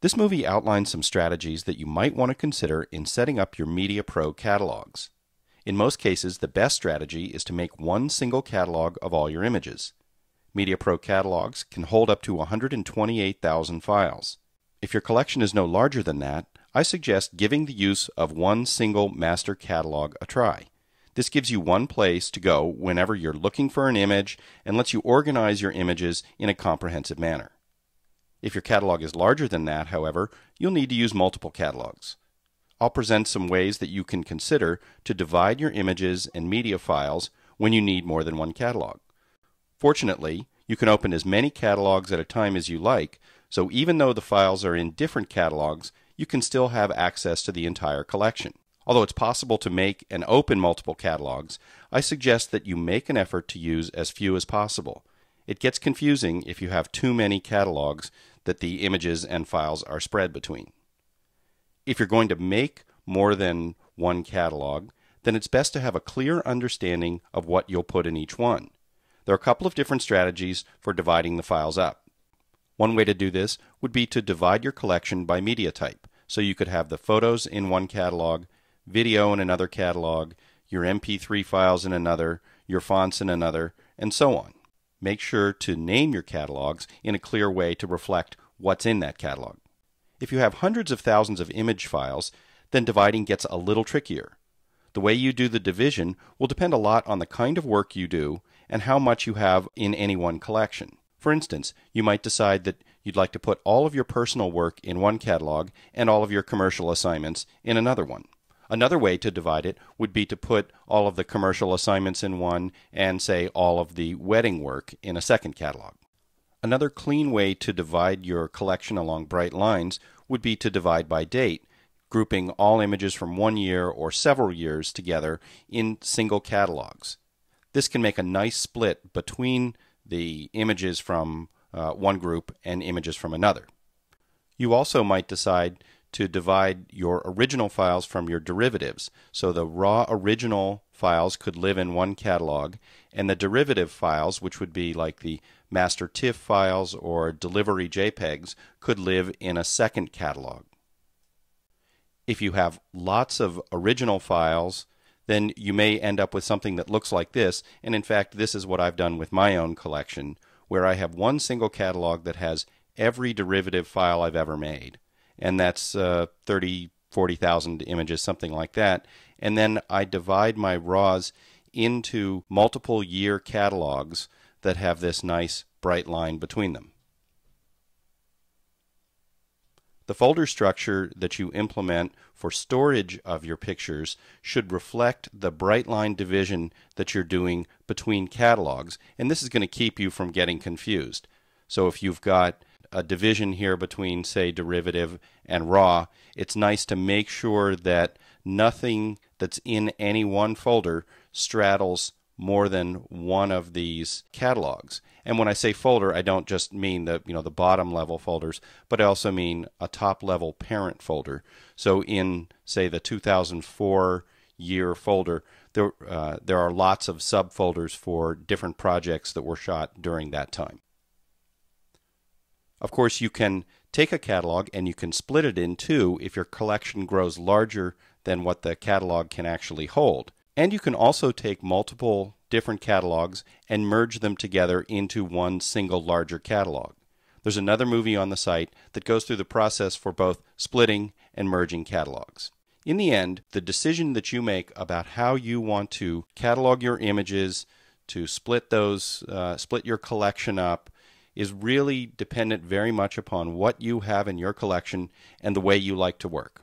This movie outlines some strategies that you might want to consider in setting up your Media Pro catalogs. In most cases, the best strategy is to make one single catalog of all your images. Media Pro catalogs can hold up to 128,000 files. If your collection is no larger than that, I suggest giving the use of one single master catalog a try. This gives you one place to go whenever you're looking for an image and lets you organize your images in a comprehensive manner. If your catalog is larger than that, however, you'll need to use multiple catalogs. I'll present some ways that you can consider to divide your images and media files when you need more than one catalog. Fortunately, you can open as many catalogs at a time as you like, so even though the files are in different catalogs, you can still have access to the entire collection. Although it's possible to make and open multiple catalogs, I suggest that you make an effort to use as few as possible. It gets confusing if you have too many catalogs that the images and files are spread between. If you're going to make more than one catalog, then it's best to have a clear understanding of what you'll put in each one. There are a couple of different strategies for dividing the files up. One way to do this would be to divide your collection by media type. So you could have the photos in one catalog, video in another catalog, your MP3 files in another, your fonts in another, and so on. Make sure to name your catalogs in a clear way to reflect what's in that catalog. If you have hundreds of thousands of image files, then dividing gets a little trickier. The way you do the division will depend a lot on the kind of work you do and how much you have in any one collection. For instance, you might decide that you'd like to put all of your personal work in one catalog and all of your commercial assignments in another one. Another way to divide it would be to put all of the commercial assignments in one and, say, all of the wedding work in a second catalog. Another clean way to divide your collection along bright lines would be to divide by date, grouping all images from 1 year or several years together in single catalogs. This can make a nice split between the images from one group and images from another. You also might decide to divide your original files from your derivatives. So the raw original files could live in one catalog, and the derivative files, which would be like the master TIFF files or delivery JPEGs, could live in a second catalog. If you have lots of original files, then you may end up with something that looks like this, and in fact this is what I've done with my own collection, where I have one single catalog that has every derivative file I've ever made, and that's 40,000 images, something like that, and then I divide my RAWs into multiple year catalogs that have this nice bright line between them. The folder structure that you implement for storage of your pictures should reflect the bright line division that you're doing between catalogs, and this is going to keep you from getting confused. So if you've got a division here between, say, derivative and raw, it's nice to make sure that nothing that's in any one folder straddles more than one of these catalogs. And when I say folder, I don't just mean the bottom level folders, but I also mean a top level parent folder. So in, say, the 2004 year folder, there are lots of subfolders for different projects that were shot during that time. Of course, you can take a catalog and you can split it in two if your collection grows larger than what the catalog can actually hold. And you can also take multiple different catalogs and merge them together into one single larger catalog. There's another movie on the site that goes through the process for both splitting and merging catalogs. In the end, the decision that you make about how you want to catalog your images, to split your collection up, is really dependent very much upon what you have in your collection and the way you like to work.